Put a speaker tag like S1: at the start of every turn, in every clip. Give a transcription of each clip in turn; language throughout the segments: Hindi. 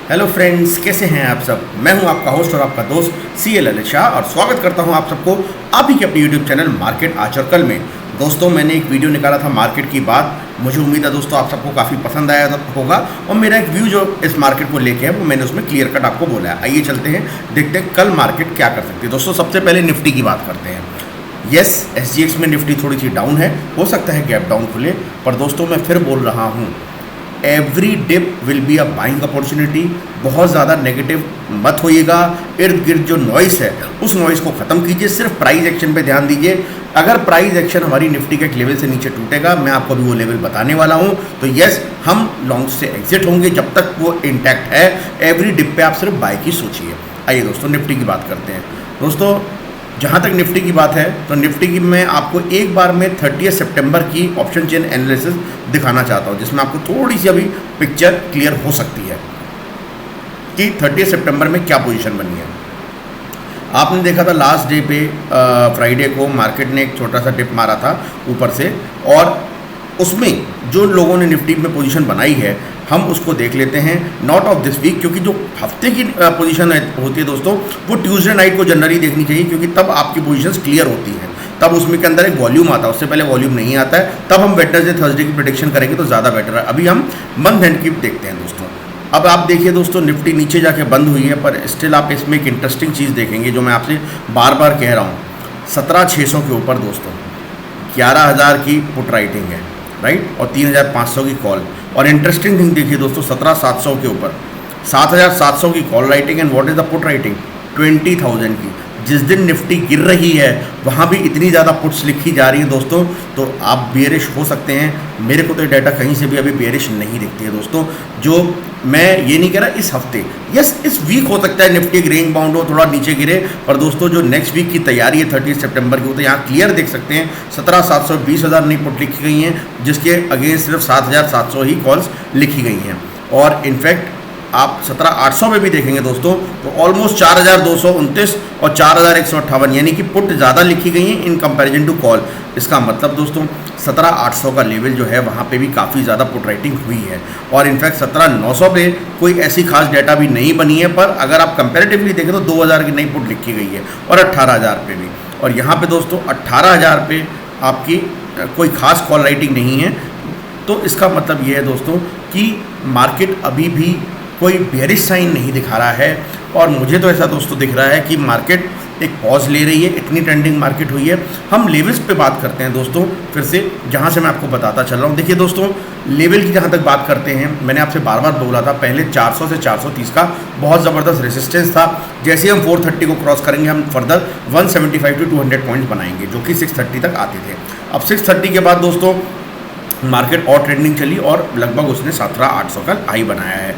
S1: हेलो फ्रेंड्स, कैसे हैं आप सब। मैं हूं आपका होस्ट और आपका दोस्त CA ललित शाह और स्वागत करता हूं आप सबको आप ही के अपने यूट्यूब चैनल मार्केट आज और कल में। दोस्तों, मैंने एक वीडियो निकाला था मार्केट की बात। मुझे उम्मीद है दोस्तों आप सबको काफ़ी पसंद आया होगा और मेरा एक व्यू जो इस मार्केट को लेके है वो मैंने उसमें क्लियर कट आपको बोला है। आइए चलते हैं, देखते हैं कल मार्केट क्या कर सकती है। दोस्तों, सबसे पहले निफ्टी की बात करते हैं। यस, SGX में निफ्टी थोड़ी सी डाउन है, हो सकता है गैप डाउन खुले, पर दोस्तों मैं फिर बोल रहा हूँ every dip will be a buying opportunity. बहुत ज़्यादा नेगेटिव मत होइएगा। इर्द गिर्द जो नॉइस है उस नॉइस को ख़त्म कीजिए, सिर्फ प्राइस एक्शन पे ध्यान दीजिए। अगर प्राइस एक्शन हमारी निफ्टी के एक लेवल से नीचे टूटेगा, मैं आपको भी वो लेवल बताने वाला हूँ, तो यस हम लॉन्ग से एग्जिट होंगे। जब तक वो इंटैक्ट है एवरी डिप पे आप सिर्फ बाय की सोचिए। आइए दोस्तों निफ्टी की बात करते हैं। दोस्तों, जहाँ तक निफ्टी की बात है तो निफ्टी की मैं आपको एक बार में 30 सितंबर की ऑप्शन चेन एनालिसिस दिखाना चाहता हूँ, जिसमें आपको थोड़ी सी अभी पिक्चर क्लियर हो सकती है कि 30 सितंबर में क्या पोजीशन बनी है। आपने देखा था लास्ट डे पे फ्राइडे को मार्केट ने एक छोटा सा डिप मारा था ऊपर से, और उसमें जो लोगों ने निफ्टी में पोजीशन बनाई है हम उसको देख लेते हैं। नॉट ऑफ दिस वीक, क्योंकि जो हफ्ते की पोजीशन होती है दोस्तों वो ट्यूसडे नाइट को जनरली देखनी चाहिए, क्योंकि तब आपकी पोजीशंस क्लियर होती हैं, तब उसमें के अंदर एक वॉल्यूम आता है। उससे पहले वॉल्यूम नहीं आता है, तब हम वेडनेसडे थर्सडे की प्रेडिक्शन करेंगे तो ज़्यादा बेटर है। अभी हम मंथ एंड की देखते हैं दोस्तों। अब आप देखिए दोस्तों, निफ्टी नीचे जाके बंद हुई है, पर स्टिल आप इसमें एक इंटरेस्टिंग चीज़ देखेंगे जो मैं आपसे बार बार कह रहा हूँ। 17,600 के ऊपर दोस्तों 11,000 की पुट राइटिंग है, राइट, और 3,500 की कॉल। और इंटरेस्टिंग थिंग देखिए दोस्तों, 17,700 के ऊपर 7,700 की call writing and what is the put writing 20,000 की। जिस दिन निफ्टी गिर रही है वहाँ भी इतनी ज़्यादा पुट्स लिखी जा रही है दोस्तों, तो आप बेयरिश हो सकते हैं। मेरे को तो डाटा कहीं से भी अभी बेयरिश नहीं दिखती है दोस्तों। जो मैं ये नहीं कह रहा इस हफ्ते, यस इस वीक हो सकता है निफ्टी एक रेंज बाउंड हो, थोड़ा नीचे गिरे, पर दोस्तों जो नेक्स्ट वीक की तैयारी है 30 सितंबर की, वो तो यहाँ क्लियर देख सकते हैं। 17,700 20,000 नई पुट लिखी गई हैं, जिसके अगेंस्ट सिर्फ 7,700 ही कॉल्स लिखी गई हैं। और इनफैक्ट आप 17,800 में भी देखेंगे दोस्तों तो ऑलमोस्ट 4,229 और 4,158 यानी कि पुट ज़्यादा लिखी गई हैं इन कंपैरिजन टू कॉल। इसका मतलब दोस्तों 17,800 का लेवल जो है वहाँ पे भी काफ़ी ज़्यादा पुट राइटिंग हुई है। और इनफैक्ट 17,900 पे कोई ऐसी खास डाटा भी नहीं बनी है, पर अगर आप कंपैरेटिवली देखें तो 2,000 की नई पुट लिखी गई है, और 18,000 पे भी। और यहाँ पे दोस्तों 18,000 पे आपकी कोई खास कॉल राइटिंग नहीं है। तो इसका मतलब ये है दोस्तों कि मार्केट अभी भी कोई बेयरिश साइन नहीं दिखा रहा है, और मुझे तो ऐसा दोस्तों दिख रहा है कि मार्केट एक पॉज ले रही है। इतनी ट्रेंडिंग मार्केट हुई है। हम लेवल्स पे बात करते हैं दोस्तों फिर से, जहाँ से मैं आपको बताता चल रहा हूँ। देखिए दोस्तों, लेवल की जहाँ तक बात करते हैं, मैंने आपसे बार बार बोला था पहले 400 से 430 का बहुत ज़बरदस्त रेजिस्टेंस था। जैसे हम 430 को क्रॉस करेंगे हम फर्दर 175 टू 200 पॉइंट्स बनाएंगे, जो कि 630 तक आते थे। अब 630 के बाद दोस्तों मार्केट और ट्रेंडिंग चली और लगभग उसने 17,800 का हाई बनाया है।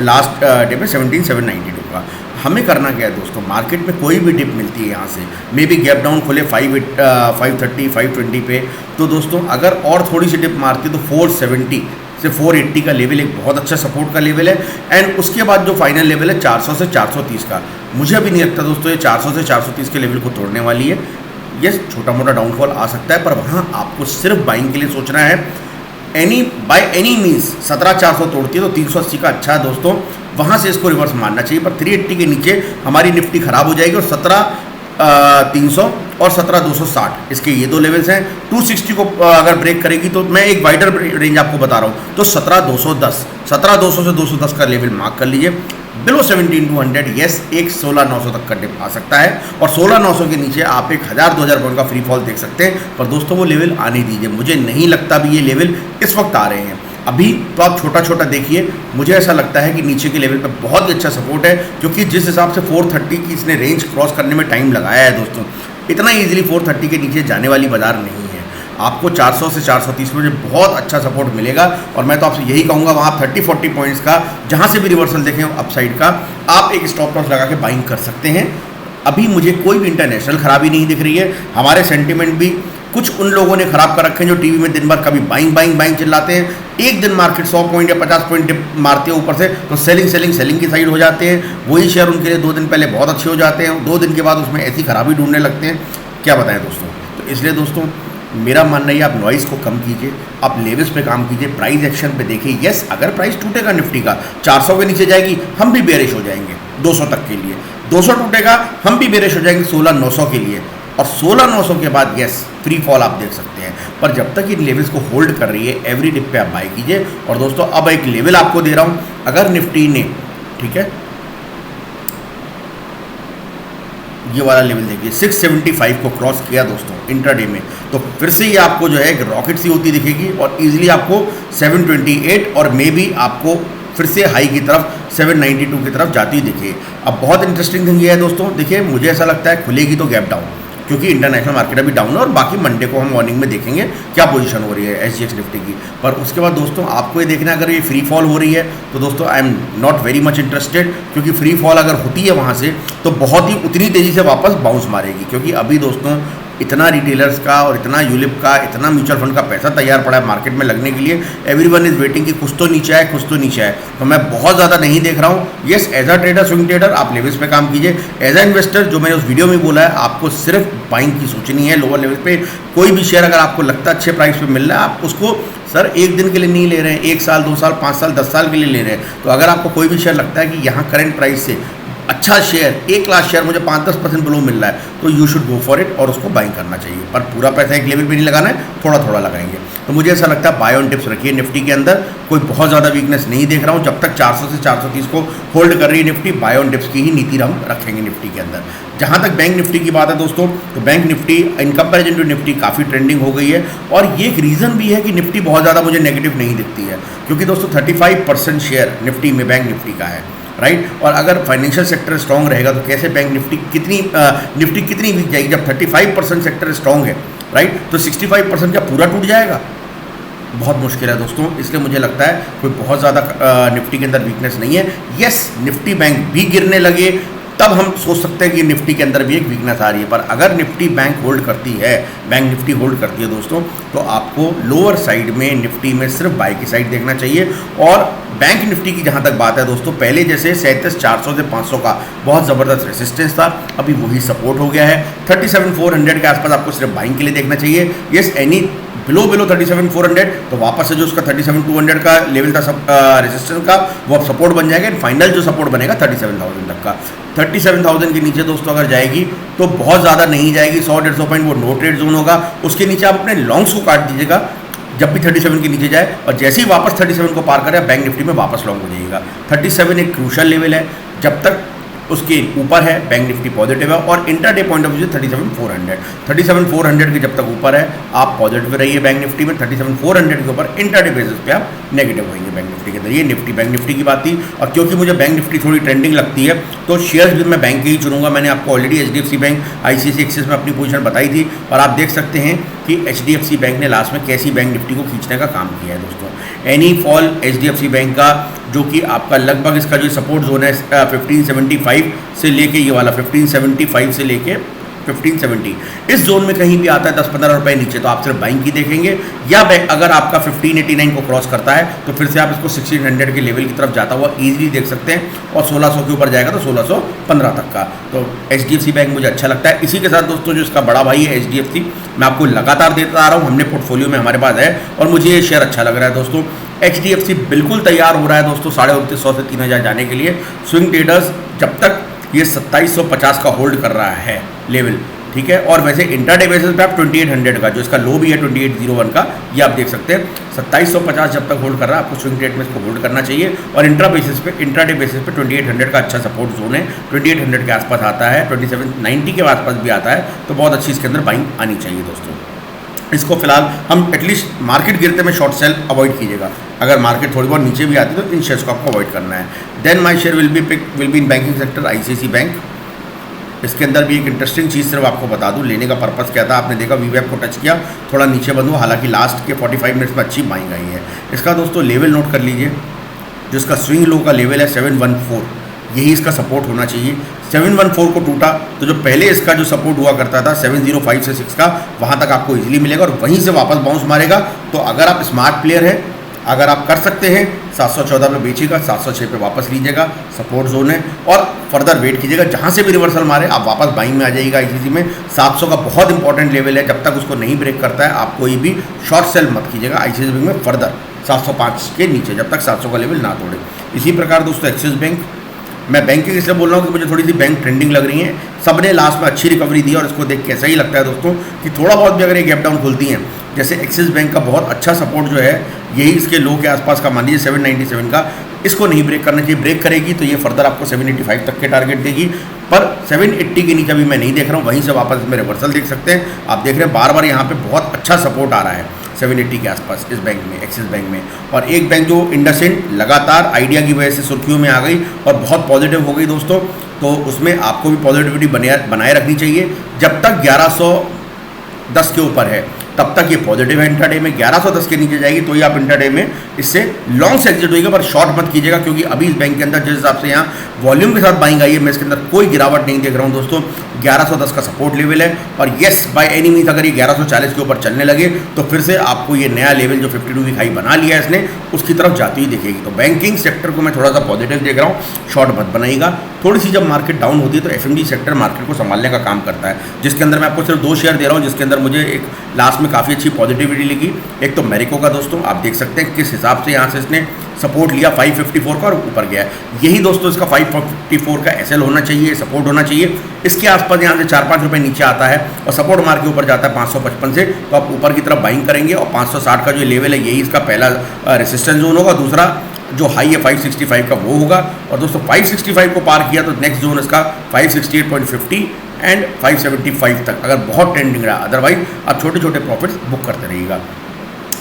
S1: लास्ट डे में 17,792 का। हमें करना क्या है दोस्तों, मार्केट में कोई भी डिप मिलती है यहाँ से, मे बी गैप डाउन खोले 530 520 पे, तो दोस्तों अगर और थोड़ी सी डिप मारती तो 470 से 480 का लेवल एक बहुत अच्छा सपोर्ट का लेवल है। एंड उसके बाद जो फाइनल लेवल है 400 से 430 का, मुझे अभी नहीं लगता दोस्तों ये 400 से 430 के लेवल को तोड़ने वाली है। यस, छोटा मोटा डाउनफॉल आ सकता है, पर वहाँ आपको सिर्फ बाइंग के लिए सोचना है। बाय एनी मीन्स 17,400 तोड़ती है तो 380 का अच्छा है दोस्तों, वहाँ से इसको रिवर्स मारना चाहिए। पर 380 के नीचे हमारी निफ्टी खराब हो जाएगी, और 17,300 और 17,260 इसके ये दो लेवल्स हैं। 260 को अगर ब्रेक करेगी तो मैं एक वाइडर रेंज आपको बता रहा हूँ, तो 17,200 से 210 का लेवल मार्क कर लीजिए। बिलो 17,200 यस एक 16,900 तक का डिप आ सकता है, और 16,900 के नीचे आप एक 1,000-2,000 पॉइंट का फ्री फॉल देख सकते हैं। पर दोस्तों वो लेवल आने दीजिए, मुझे नहीं लगता भी ये लेवल इस वक्त आ रहे हैं। अभी तो आप छोटा छोटा देखिए, मुझे ऐसा लगता है कि नीचे के लेवल पे बहुत ही अच्छा सपोर्ट है, क्योंकि जिस हिसाब से 430 की इसने रेंज क्रॉस करने में टाइम लगाया है दोस्तों, इतना ईजिली 430 के नीचे जाने वाली बाजार नहीं है। आपको 400 से 430 में बहुत अच्छा सपोर्ट मिलेगा, और मैं तो आपसे यही कहूँगा वहाँ 30-40 पॉइंट्स का जहाँ से भी रिवर्सल देखें अपसाइड का, आप एक स्टॉप लॉस लगा के बाइंग कर सकते हैं। अभी मुझे कोई भी इंटरनेशनल खराबी नहीं दिख रही है। हमारे सेंटिमेंट भी कुछ उन लोगों ने खराब कर रखे हैं जो टीवी में दिन भर कभी बाइंग बाइंग बाइंग चिल्लाते हैं। एक दिन मार्केट 100 पॉइंट या 50 पॉइंट मारती है ऊपर से तो सेलिंग की साइड हो जाते हैं। वही शेयर उनके लिए 2 दिन पहले बहुत अच्छे हो जाते हैं, 2 दिन के बाद उसमें ऐसी खराबी ढूंढने लगते हैं, क्या बताएं दोस्तों। तो इसलिए दोस्तों मेरा मानना है आप नॉइस को कम कीजिए, आप लेवल्स पे काम कीजिए, प्राइस एक्शन पे देखिए। यस, अगर प्राइस टूटेगा निफ्टी का 400 के नीचे जाएगी, हम भी बेरिश हो जाएंगे 200 तक के लिए। 200 टूटेगा, हम भी बेरिश हो जाएंगे 16,900 के लिए, और 16,900 के बाद यस फ्री फॉल आप देख सकते हैं। पर जब तक इन लेवल्स को होल्ड कर रही है, एवरी डिप पे आप बाई कीजिए। और दोस्तों अब एक लेवल आपको दे रहा हूँ, अगर निफ्टी ने, ठीक है, ये वाला लेवल देखिए 675 को क्रॉस किया दोस्तों इंट्राडे में, तो फिर से ये आपको जो है एक रॉकेट सी होती दिखेगी और इजीली आपको 728 और मे बी आपको फिर से हाई की तरफ 792 की तरफ जाती हुई दिखे। अब बहुत इंटरेस्टिंग थिंग ये है दोस्तों, देखिए मुझे ऐसा लगता है खुलेगी तो गैप डाउन, क्योंकि इंटरनेशनल मार्केट अभी डाउन है और बाकी मंडे को हम मॉर्निंग में देखेंगे क्या पोजीशन हो रही है एसजीएक्स निफ्टी की। पर उसके बाद दोस्तों आपको ये देखना है, अगर ये फ्री फॉल हो रही है तो दोस्तों I am not very much interested, क्योंकि फ्री फॉल अगर होती है वहाँ से तो बहुत ही उतनी तेज़ी से वापस बाउंस मारेगी। क्योंकि अभी दोस्तों इतना रिटेलर्स का और इतना यूलिप का, इतना म्यूचुअल फंड का पैसा तैयार पड़ा है मार्केट में लगने के लिए, एवरीवन इज वेटिंग कि कुछ तो नीचे आए, कुछ तो नीचे आए। तो मैं बहुत ज़्यादा नहीं देख रहा हूँ। Yes, as a trader, swing trader आप लेवल्स पे काम कीजिए। एज अ इन्वेस्टर, जो मैंने उस वीडियो में बोला है, आपको सिर्फ बाइंग की सोचनी है। लोअर लेवल पे कोई भी शेयर अगर आपको लगता है अच्छे प्राइस पे मिल रहा है, आप उसको सर एक दिन के लिए नहीं ले रहे हैं, 1 साल 2 साल 5 साल 10 साल के लिए ले रहे हैं। तो अगर आपको कोई भी शेयर लगता है कि यहाँ करंट प्राइस से अच्छा शेयर, 1 लाख शेयर मुझे 5-10% बिलो मिल रहा है, तो you should go for it और उसको बाइंग करना चाहिए। पर पूरा पैसा एक लेवल पे नहीं लगाना है, थोड़ा थोड़ा लगाएंगे। तो मुझे ऐसा लगता है बाय ऑन टिप्स रखिए निफ्टी के अंदर। कोई बहुत ज़्यादा वीकनेस नहीं देख रहा हूँ। जब तक 400 से 430 को होल्ड कर रही है निफ्टी, बाय ऑन टिप्स की ही नीति हम रखेंगे निफ्टी के अंदर। जहाँ तक बैंक निफ्टी की बात है दोस्तों, तो bank Nifty in comparison to Nifty काफ़ी ट्रेंडिंग हो गई है। और ये एक रीज़न भी है कि निफ्टी बहुत ज़्यादा मुझे नेगेटिव नहीं दिखती है, क्योंकि दोस्तों 35% शेयर निफ्टी में बैंक निफ्टी का है, राइट। और अगर फाइनेंशियल सेक्टर स्ट्रांग रहेगा तो कैसे बैंक निफ्टी कितनी वीक जाएगी जब 35% सेक्टर स्ट्रांग है, राइट। तो 65% क्या पूरा टूट जाएगा? बहुत मुश्किल है दोस्तों। इसलिए मुझे लगता है कोई बहुत ज़्यादा निफ्टी के अंदर वीकनेस नहीं है। यस, निफ्टी बैंक भी गिरने लगे तब हम सोच सकते हैं कि निफ्टी के अंदर भी एक वीकनेस आ रही है। पर अगर निफ्टी बैंक होल्ड करती है, बैंक निफ्टी होल्ड करती है दोस्तों, तो आपको लोअर साइड में निफ्टी में सिर्फ बाई की साइड देखना चाहिए। और बैंक निफ्टी की जहाँ तक बात है दोस्तों, पहले जैसे 37,400 से 500 का बहुत ज़बरदस्त रेसिस्टेंस था, अभी वही सपोर्ट हो गया है। 37,400 के आसपास आपको सिर्फ बाइंग के लिए देखना चाहिए। यस, एनी बिलो 37,400 तो वापस से जो उसका 37,200 का लेवल था रेजिस्टेंस का, वो अब सपोर्ट बन जाएगा। फाइनल जो सपोर्ट बनेगा 37,000 तक का। 37,000 के नीचे दोस्तों अगर जाएगी तो बहुत ज़्यादा नहीं जाएगी, 100-150 पॉइंट वो नो ट्रेड जोन होगा। उसके नीचे आप अपने लॉन्ग्स को काट दीजिएगा जब भी 37 के नीचे जाए, और जैसे ही वापस 37 को पार करे बैंक निफ्टी में वापस लॉन्ग हो जाइएगा। 37 एक क्रूशल लेवल है, जब तक उसके ऊपर है बैंक निफ्टी पॉजिटिव है। और इंटरडे पॉइंट ऑफ व्यू 37,400 के जब तक ऊपर है आप पॉजिटिव रहिए बैंक निफ्टी में। 37,400 के ऊपर इंटरडे बेसिस पे आप नेगेटिव होंगे बैंक निफ्टी के अंदर। ये निफ्टी बैंक निफ्टी की बात थी। और क्योंकि मुझे बैंक निफ्टी थोड़ी ट्रेंडिंग लगती है तो शेयर्स भी मैं बैंक के ही चुनूंगा। मैंने आपको already HDFC bank, ICICI axis में अपनी पोजीशन बताई थी, और आप देख सकते हैं कि HDFC बैंक ने लास्ट में कैसी बैंक निफ्टी को खींचने का काम किया है दोस्तों। एनी फॉल HDFC बैंक का, जो कि आपका लगभग इसका जो सपोर्ट जोन है 1575 से लेके ये वाला 1575 से लेके 1570, इस जोन में कहीं भी आता है 10-15 रुपए नीचे, तो आप सिर्फ बाइंग की देखेंगे। या अगर आपका 1589 को क्रॉस करता है तो फिर से आप इसको 1600 के लेवल की तरफ जाता हुआ ईजिली देख सकते हैं। और 1600 के ऊपर जाएगा तो 1615 तक का। तो HDFC बैंक मुझे अच्छा लगता है। इसी के साथ दोस्तों जो इसका बड़ा भाई है HDFC, मैं आपको लगातार देता आ रहा हूँ, हमने पोर्टफोलियो में हमारे पास है और मुझे ये शेयर अच्छा लग रहा है दोस्तों। HDFC बिल्कुल तैयार हो रहा है दोस्तों 2950 से 3000 जाने के लिए। स्विंग ट्रेडर्स जब तक ये 2750 का होल्ड कर रहा है लेवल, ठीक है। और वैसे इंटरडे बेसिस पे आप 2800 का, जो इसका लो भी है 2801 का, ये आप देख सकते हैं। 2750 जब तक होल्ड कर रहा है आपको स्विंग ट्रेड में इसको होल्ड करना चाहिए। और इंट्राडे बेसिस पे 2800 का अच्छा सपोर्ट जोन है। 2800 के आसपास आता है, 2790 के आसपास भी आता है, तो बहुत अच्छी इसके अंदर बाइंग आनी चाहिए दोस्तों। इसको फिलहाल हम एटलीस्ट मार्केट गिरते में शॉर्ट सेल अवॉइड कीजिएगा। अगर मार्केट थोड़ी बहुत नीचे भी आती है तो इन शेयर्स को आपको अवॉइड करना है। Then my share will be in banking sector ICICI bank. इसके अंदर भी एक इंटरेस्टिंग चीज़ सिर्फ आपको बता दूं, लेने का पर्पस क्या था। आपने देखा VWAP को टच किया, थोड़ा नीचे बंद हुआ, हालांकि लास्ट के 45 मिनट्स में अच्छी बाइंग आई है। इसका दोस्तों लेवल नोट कर लीजिए, जो इसका स्विंग लो का लेवल है 714, यही इसका सपोर्ट होना चाहिए। 714 को टूटा तो जो पहले इसका जो सपोर्ट हुआ करता था 705 से 6 का, वहाँ तक आपको इजीली मिलेगा और वहीं से वापस बाउंस मारेगा। तो अगर आप स्मार्ट प्लेयर है, अगर आप कर सकते हैं 714 पे बेचिएगा, 706 पे वापस लीजिएगा, सपोर्ट जोन है, और फर्दर वेट कीजिएगा, जहाँ से भी रिवर्सल मारे आप वापस बाइंग में आ जाइएगा। आईसीसी में 700 का बहुत इंपॉर्टेंट लेवल है, जब तक उसको नहीं ब्रेक करता है आप कोई भी शॉर्ट सेल मत कीजिएगा आईसीसी बैंक में फर्दर 705 के नीचे, जब तक 700 का लेवल ना तोड़े। इसी प्रकार दोस्तों एक्सिस बैंक, मैं बैंक की इसलिए बोल रहा हूँ कि मुझे थोड़ी सी बैंक ट्रेंडिंग लग रही है, सबने लास्ट में अच्छी रिकवरी दी और इसको देख के ऐसा ही लगता है दोस्तों कि थोड़ा बहुत भी अगर ये गैप डाउन खुलती हैं, जैसे एक्सिस बैंक का बहुत अच्छा सपोर्ट जो है यही इसके लो के आसपास का मान लीजिए 797 का, इसको नहीं ब्रेक करना चाहिए। ब्रेक करेगी तो ये फर्दर आपको 785 तक के टारगेट देगी, पर 780 के नीचे भी मैं नहीं देख रहा हूँ, वहीं से वापस इसमें रिवर्सल देख सकते हैं। आप देख रहे हैं बार बार यहाँ पे बहुत अच्छा सपोर्ट आ रहा है 780 के आसपास इस बैंक में, एक्सिस बैंक में। और एक बैंक जो इंडसइंड लगातार आइडिया की वजह से सुर्खियों में आ गई और बहुत पॉजिटिव हो गई दोस्तों, तो उसमें आपको भी पॉजिटिविटी बनाए रखनी चाहिए। जब तक 1110 के ऊपर है तब तक ये पॉजिटिव है इंट्राडे में, 1110 के नीचे जाएगी तो ही आप इंट्राडे में इससे लॉन्ग से एग्जिट होइएगा, पर शॉर्ट मत कीजिएगा, क्योंकि अभी इस बैंक के अंदर जिस हिसाब से यहाँ वॉल्यूम के साथ बाइंग आई है, मैं इसके अंदर कोई गिरावट नहीं देख रहा हूँ दोस्तों। 1110 का सपोर्ट लेवल है, और येस बाय एनी मीन्स अगर ये 1140 के ऊपर चलने लगे तो फिर से आपको ये नया लेवल जो 52 वीक हाई बना लिया है इसने, उसकी तरफ जाती हुई दिखेगी। तो बैंकिंग सेक्टर को मैं थोड़ा सा पॉजिटिव देख रहा हूँ, शॉर्ट मत बनाइएगा। थोड़ी सी जब मार्केट डाउन होती है तो एफएमडी सेक्टर मार्केट को संभालने का काम करता है, जिसके अंदर मैं आपको सिर्फ 2 शेयर दे रहा हूँ, जिसके अंदर मुझे एक लास्ट में काफ़ी अच्छी पॉजिटिविटी लगी। एक तो मैरिको का दोस्तों, आप देख सकते हैं किस हिसाब से यहाँ से इसने सपोर्ट लिया 554 का और ऊपर गया है। यही दोस्तों इसका 554 का एसएल होना चाहिए, सपोर्ट होना चाहिए। इसके आसपास यहाँ से 4-5 रुपये नीचे आता है और सपोर्ट मार के ऊपर जाता है 555 से, तो आप ऊपर की तरफ बाइंग करेंगे। और 560 का जो लेवल है यही इसका पहला रेसिस्टेंस जोन होगा, दूसरा जो हाई है 565 का वो होगा। और दोस्तों 565 को पार किया तो नेक्स्ट जोन इसका 568.50 एंड 575 तक, अगर बहुत ट्रेंडिंग रहा। अदरवाइज आप छोटे छोटे प्रॉफिट्स बुक करते रहिएगा।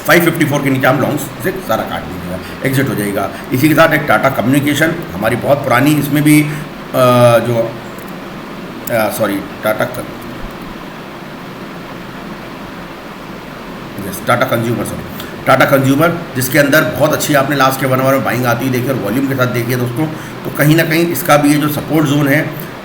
S1: 554 के नीचे हम लॉन्ग्स से सारा काट दीजिएगा, एग्जिट हो जाएगा। इसी के साथ एक टाटा कम्युनिकेशन, हमारी बहुत पुरानी, इसमें भी टाटा कंज्यूमर, जिसके अंदर बहुत अच्छी आपने लास्ट के 1 आवर में बाइंग आती हुई देखी और वॉल्यूम के साथ देखिए दोस्तों, तो कहीं ना कहीं इसका भी ये जो सपोर्ट जोन है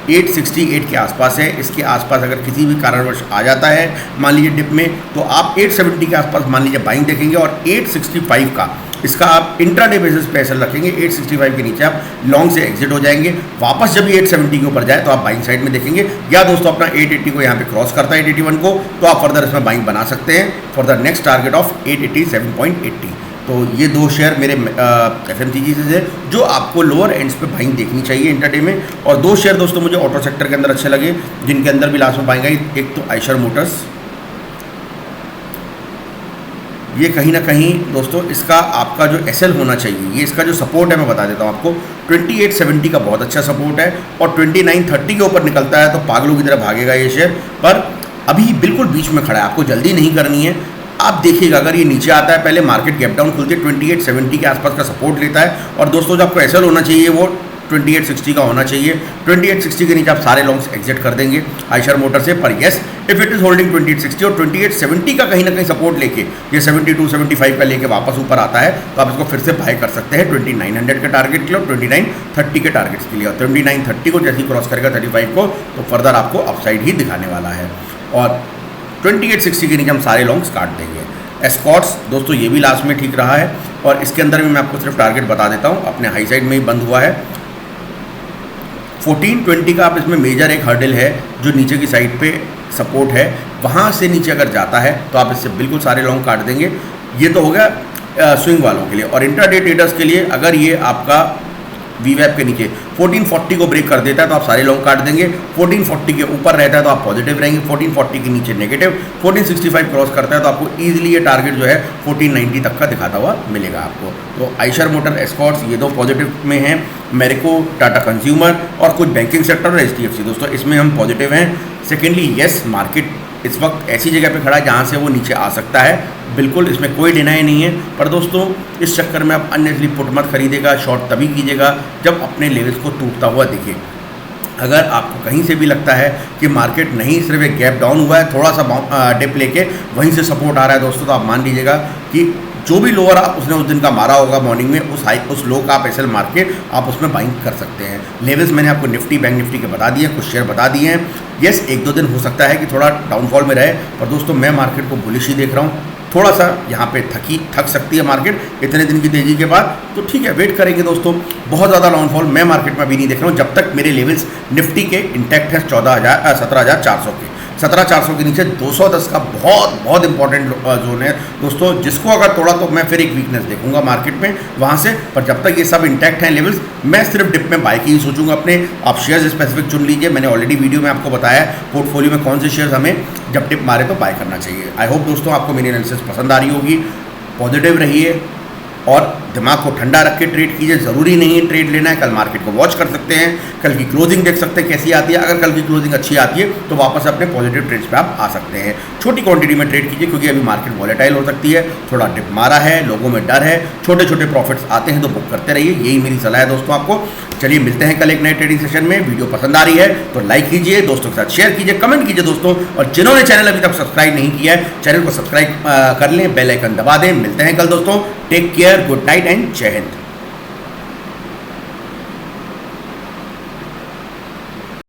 S1: 868 के आसपास है। इसके आसपास अगर किसी भी कारणवश आ जाता है मान लीजिए डिप में, तो आप 870 के आसपास मान लीजिए बाइंग देखेंगे, और 865 का इसका आप इंट्राडे बेसिस पे एसएल रखेंगे। 865 के नीचे आप लॉन्ग से एग्जिट हो जाएंगे। वापस जब ये 870 के ऊपर जाए तो आप बाइंग साइड में देखेंगे, या दोस्तों अपना 880 को यहाँ पे क्रॉस करता है 881 को, तो आप फर्दर इसमें बाइंग बना सकते हैं for the next target of 887.80। तो ये 2 शेयर मेरे एफएमसीजी से जो आपको लोअर एंड्स पे बाइंग देखनी चाहिए इंट्राडे में। और 2 शेयर दोस्तों मुझे ऑटो सेक्टर के अंदर अच्छे लगे, जिनके अंदर भी लास्ट में बाइंग आई। एक तो आयशर मोटर्स, ये कहीं ना कहीं दोस्तों इसका आपका जो एसएल होना चाहिए, ये इसका जो सपोर्ट है मैं बता देता हूँ आपको, 2870 का बहुत अच्छा सपोर्ट है, और 2930 के ऊपर निकलता है तो पागलों की तरह भागेगा ये शेयर। पर अभी बिल्कुल बीच में खड़ा है, आपको जल्दी नहीं करनी है। आप देखिएगा अगर ये नीचे आता है, पहले मार्केट गैप डाउन खुलती है 2870 के आसपास का सपोर्ट लेता है, और दोस्तों जो आपको एसएल होना चाहिए वो 2860 का होना चाहिए। 2860 के नीचे आप सारे लॉन्ग्स एग्जिट कर देंगे आयशर मोटर से। पर yes if it is holding 2860 और 2870 का कहीं ना कहीं सपोर्ट लेके ये 72-75 का लेके वापस ऊपर आता है, तो आप इसको फिर से बाय कर सकते हैं 2900 के टारगेट के लिए और 2930 के टारगेट्स के लिए। और 2930 को जैसे ही क्रॉस करेगा 35 को, तो फर्दर आपको अपसाइड ही दिखाने वाला है। और 2860 के नीचे हम सारे लॉन्ग्स काट देंगे। एस्कॉर्ट्स दोस्तों ये भी लास्ट में ठीक रहा है, और इसके अंदर भी मैं आपको सिर्फ टारगेट बता देता हूँ, अपने हाई साइड में ही बंद हुआ है। 1420 का आप इसमें मेजर एक हर्डल है जो नीचे की साइड पे सपोर्ट है, वहाँ से नीचे अगर जाता है तो आप इससे बिल्कुल सारे लॉन्ग काट देंगे। ये तो हो गया स्विंग वालों के लिए। और इंट्राडे ट्रेडर्स के लिए अगर ये आपका वीवैप के नीचे 1440 को ब्रेक कर देता है तो आप सारे लॉन्ग काट देंगे। 1440 के ऊपर रहता है तो आप पॉजिटिव रहेंगे, 1440 के नीचे नेगेटिव। 1465 क्रॉस करता है तो आपको ईजिली ये टारगेट जो है 1490 तक का दिखाता हुआ मिलेगा आपको। तो आयशर मोटर, एस्कॉर्ट्स ये 2 पॉजिटिव में हैं, मैरिको, टाटा कंज्यूमर और कुछ बैंकिंग सेक्टर और HDFC दोस्तों इसमें हम पॉजिटिव हैं। सेकेंडली येस मार्केट इस वक्त ऐसी जगह पे खड़ा है जहाँ से वो नीचे आ सकता है, बिल्कुल इसमें कोई डिनाई नहीं है। पर दोस्तों इस चक्कर में आप अननेसली पुट मत खरीदेगा, शॉर्ट तभी कीजिएगा जब अपने लेवल्स को टूटता हुआ दिखे। अगर आपको कहीं से भी लगता है कि मार्केट नहीं सिर्फ एक गैप डाउन हुआ है, थोड़ा सा डिप लेके वहीं से सपोर्ट आ रहा है दोस्तों, तो आप मान लीजिएगा कि जो भी लोअर आप उसने उस दिन का मारा होगा मॉर्निंग में, उस लो का आप एसएल मार के आप उसमें बाइंग कर सकते हैं। लेवल्स मैंने आपको निफ्टी, बैंक निफ्टी के बता दिए, कुछ शेयर बता दिए हैं। येस 1-2 दिन हो सकता है कि थोड़ा डाउनफॉल में रहे, पर दोस्तों मैं मार्केट को बुलिश ही देख रहा हूँ। थोड़ा सा यहाँ पे थक सकती है मार्केट इतने दिन की तेज़ी के बाद, तो ठीक है वेट करेंगे दोस्तों। बहुत ज़्यादा डाउनफॉल मैं मार्केट में अभी नहीं देख रहा हूँ जब तक मेरे लेवल्स निफ्टी के इंटैक्ट है 17,400 के। 17,400 के नीचे 210 का बहुत इंपॉर्टेंट जोन है दोस्तों, जिसको अगर तोड़ा तो मैं फिर एक वीकनेस देखूंगा मार्केट में वहाँ से। पर जब तक ये सब इंटैक्ट हैं लेवल्स, मैं सिर्फ डिप में बाय की ही सोचूंगा अपने। आप शेयर्स स्पेसिफिक चुन लीजिए, मैंने ऑलरेडी वीडियो में आपको बताया पोर्टफोलियो में कौन से शेयर्स हमें जब डिप मारे तो बाय करना चाहिए। आई होप दोस्तों आपको मेरी एनालिसिस पसंद आ रही होगी। पॉजिटिव रहिए और दिमाग को ठंडा रख के ट्रेड कीजिए। ज़रूरी नहीं है ट्रेड लेना है, कल मार्केट को वॉच कर सकते हैं, कल की क्लोजिंग देख सकते हैं कैसी आती है। अगर कल की क्लोजिंग अच्छी आती है तो वापस अपने पॉजिटिव ट्रेड्स पे आप आ सकते हैं। छोटी क्वांटिटी में ट्रेड कीजिए क्योंकि अभी मार्केट वॉलेटाइल हो सकती है, थोड़ा डिप मारा है, लोगों में डर है, छोटे छोटे प्रॉफिट्स आते हैं तो बुक करते रहिए, यही मेरी सलाह है दोस्तों आपको। चलिए मिलते हैं कल एक नए ट्रेडिंग सेशन में। वीडियो पसंद आ रही है तो लाइक कीजिए, दोस्तों के साथ शेयर कीजिए, कमेंट कीजिए दोस्तों, और जिन्होंने चैनल अभी तक सब्सक्राइब नहीं किया है चैनल को सब्सक्राइब कर लें, बेल आइकन दबा दें। मिलते हैं कल दोस्तों, take care, good night and जय हिंद।